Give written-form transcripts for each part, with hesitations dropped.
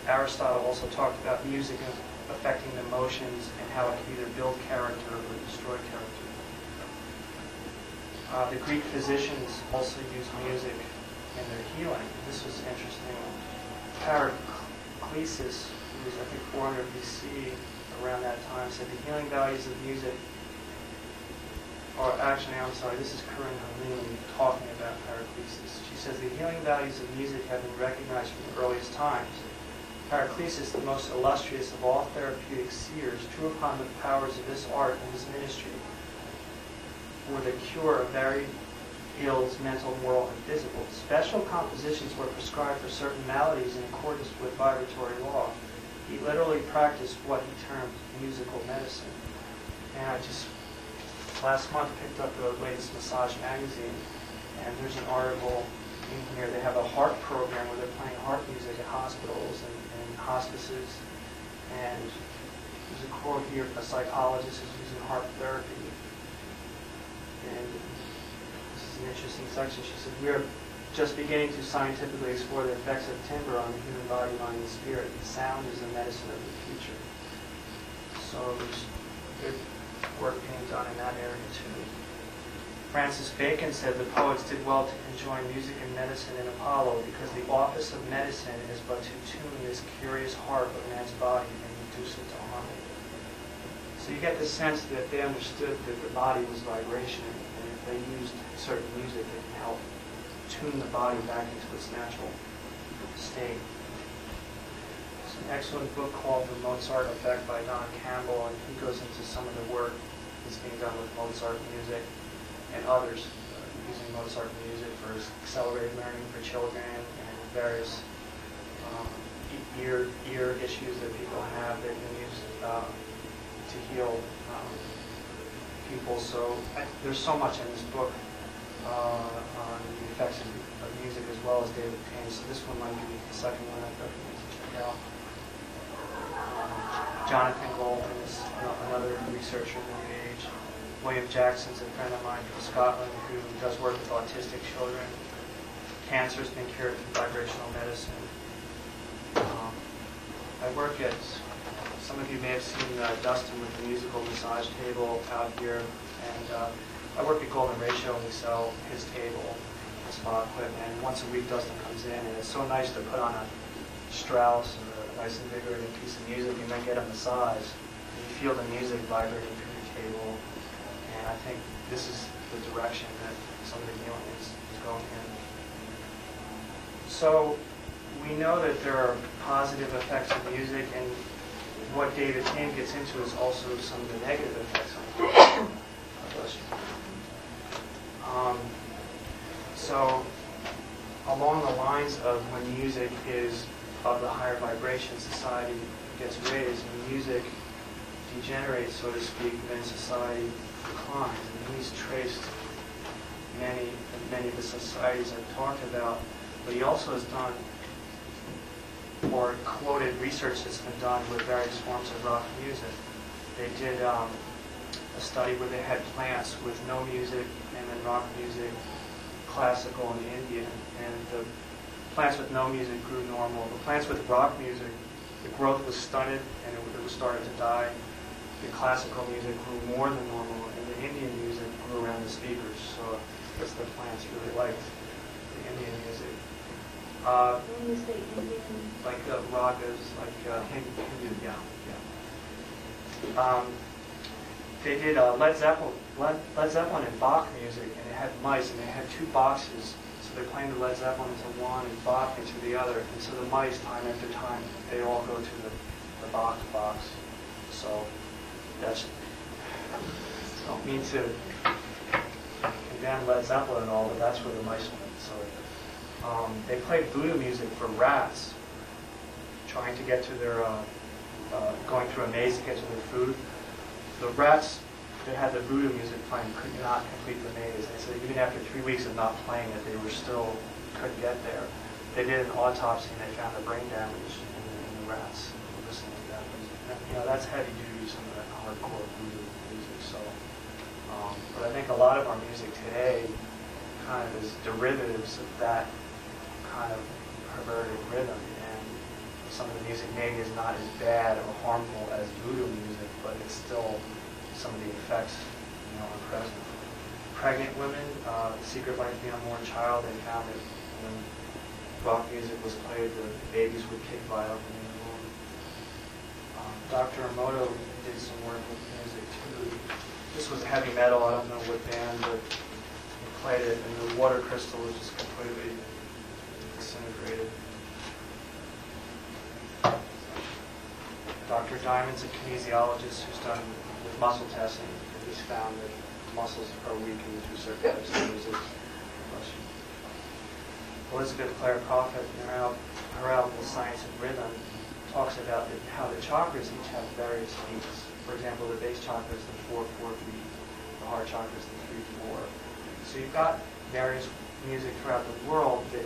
Aristotle also talked about music affecting emotions and how it can either build character or destroy character. The Greek physicians also used music in their healing. This was interesting. Paracelsus, who was I think 400 BC, around that time, said the healing values of music, or actually, I'm sorry, this is Corinne Halili talking about Paracelsus. She says the healing values of music have been recognized from the earliest times. Paracelsus, the most illustrious of all therapeutic seers, drew upon the powers of this art in his ministry for the cure of varied ills, mental, moral, and physical. Special compositions were prescribed for certain maladies in accordance with vibratory law. He literally practiced what he termed musical medicine. And I just, last month, picked up the latest massage magazine, and there's an article in here. They have a heart program where they're playing heart music at hospitals and hospices. And there's a quote here, a psychologist is using heart therapy. And this is an interesting section. She said, we are just beginning to scientifically explore the effects of timbre on the human body, mind, and spirit. Sound is the medicine of the future. So there's good work being done in that area too. Francis Bacon said the poets did well to conjoin music and medicine in Apollo because the office of medicine is but to tune this curious harp of man's body and reduce it to harmony. So you get the sense that they understood that the body was vibration, and if they used certain music, it can help tune the body back into its natural state. There's an excellent book called The Mozart Effect by Don Campbell, and he goes into some of the work that's being done with Mozart music and others using Mozart music for accelerated learning for children and various ear issues that people have that can use to heal people. So there's so much in this book on the effects of music as well as David Payne. So this one might be the second one I'd recommend to check out. Jonathan Goldman is another researcher in the New Age. William Jackson's a friend of mine from Scotland who does work with autistic children. Cancer's been cured through vibrational medicine. I work at, some of you may have seen Dustin with the musical massage table out here, and I work at Golden Ratio and we sell his table and spa equipment, and once a week Dustin comes in, and it's so nice to put on a Strauss or a nice invigorating piece of music. You might get a massage, and you feel the music vibrating through the table, and I think this is the direction that some of the healing is going in. So we know that there are positive effects of music, and what David Payne gets into is also some of the negative effects of music. So along the lines of when music is of the higher vibration, society gets raised. When music degenerates, so to speak, then society declines. And he's traced many of the societies I've talked about, but he also has done or quoted research that's been done with various forms of rock music. They did a study where they had plants with no music and then rock music, classical and Indian, and the plants with no music grew normal. The plants with rock music, the growth was stunted and it was starting to die. The classical music grew more than normal, and the Indian music grew around the speakers. So because the plants really liked the Indian music. When you say Indian? Like ragas, like Hindu, yeah. They did Led Zeppelin and Bach music, and they had mice, and they had two boxes. So they're playing the Led Zeppelin into one and Bach into the other. And so the mice, time after time, they all go to the Bach box. So that's, I don't mean to condemn Led Zeppelin and all, but that's where the mice went. So they played voodoo music for rats, trying to get to their, going through a maze to get to their food. The rats that had the voodoo music playing could not complete the maze. And so even after 3 weeks of not playing it, they were still couldn't get there. They did an autopsy and they found the brain damage in the rats listening to that. But, that's heavy duty, some of that hardcore voodoo music. So, but I think a lot of our music today kind of is derivatives of that kind of perverted rhythm, and some of the music maybe is not as bad or harmful as voodoo music, but it's still some of the effects, are present. Pregnant women, Secret Life of the Unborn Child, they found that when rock music was played, the babies would kick violently in the womb. Dr. Emoto did some work with music too. This was heavy metal, I don't know what band, but he played it, and the water crystal was just completely disintegrated. Dr. Diamond's a kinesiologist who's done with muscle testing, and he's found that muscles are weakened through certain types of music. Elizabeth Clare Prophet, in her album The Science of Rhythm, talks about how the chakras each have various beats. For example, the base chakra is the 4-4 beat, the heart chakra is the 3-4. So you've got various music throughout the world that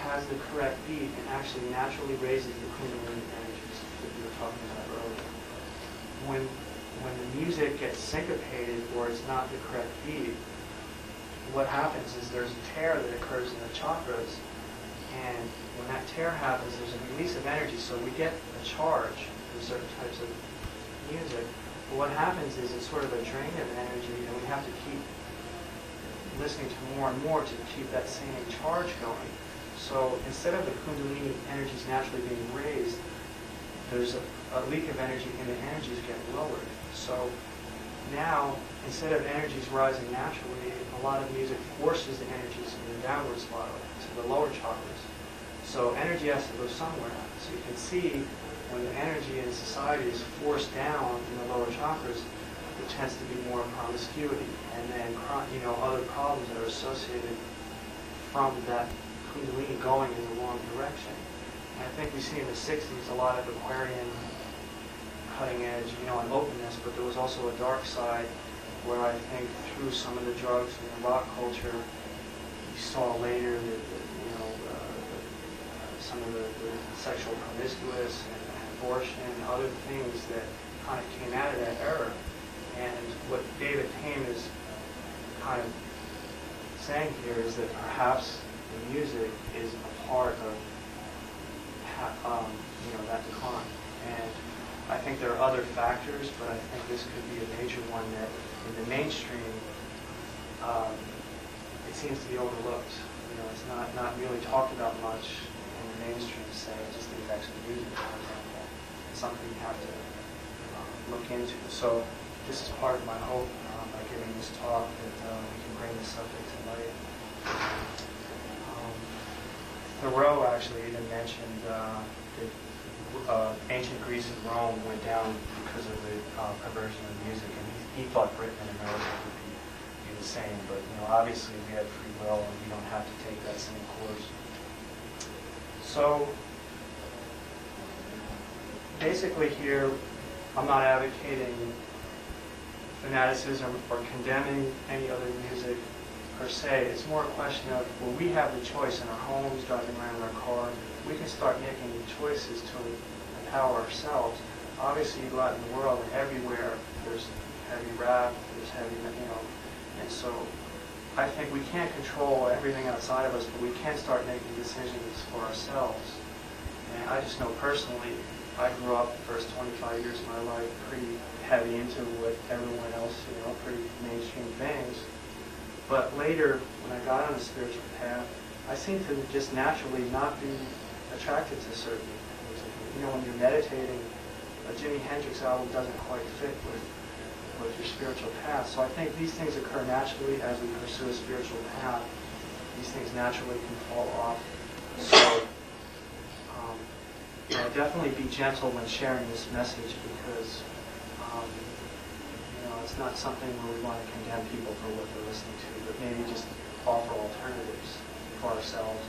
has the correct beat and actually naturally raises the Kundalini energies that we were talking about earlier. When the music gets syncopated or it's not the correct beat, what happens is there's a tear that occurs in the chakras, and when that tear happens, there's a release of energy, so we get a charge for certain types of music. But what happens is it's sort of a drain of energy, and we have to keep listening to more and more to keep that same charge going. So instead of the Kundalini energies naturally being raised, there's a leak of energy, and the energies get lowered. So now, instead of energies rising naturally, a lot of music forces the energies in the downward spiral to the lower chakras. So energy has to go somewhere. So you can see when the energy in society is forced down in the lower chakras, there tends to be more promiscuity, and then other problems that are associated from that Kundalini going in the wrong direction. And I think we see in the 60s a lot of Aquarian cutting edge, and openness, but there was also a dark side where I think through some of the drugs and the rock culture, you saw later that some of the sexual promiscuous and abortion and other things that kind of came out of that era. And what David Haim is kind of saying here is that perhaps the music is a part of that decline. And I think there are other factors, but I think this could be a major one that in the mainstream, it seems to be overlooked. It's not really talked about much in the mainstream, say, just the effects of music, for example. It's something you have to look into. So this is part of my hope by giving this talk that we can bring the subject to light. Thoreau actually even mentioned that ancient Greece and Rome went down because of the perversion of music, and he thought Britain and America would be the same. But obviously we have free will, and we don't have to take that same course. So basically here, I'm not advocating fanaticism or condemning any other music per se. It's more a question of, well, we have the choice in our homes, driving around in our car. We can start making choices to empower ourselves. Obviously, you go out in the world, and everywhere there's heavy rap, there's heavy, and so I think we can't control everything outside of us, but we can start making decisions for ourselves. And I just know personally, I grew up the first 25 years of my life pretty heavy into what everyone else, pretty mainstream things. But later, when I got on the spiritual path, I seemed to just naturally not be attracted to certain music. When you're meditating, a Jimi Hendrix album doesn't quite fit with your spiritual path. So I think these things occur naturally as we pursue a spiritual path. These things naturally can fall off. So definitely be gentle when sharing this message, because it's not something where we want to condemn people for what they're listening to, but maybe just offer alternatives for ourselves.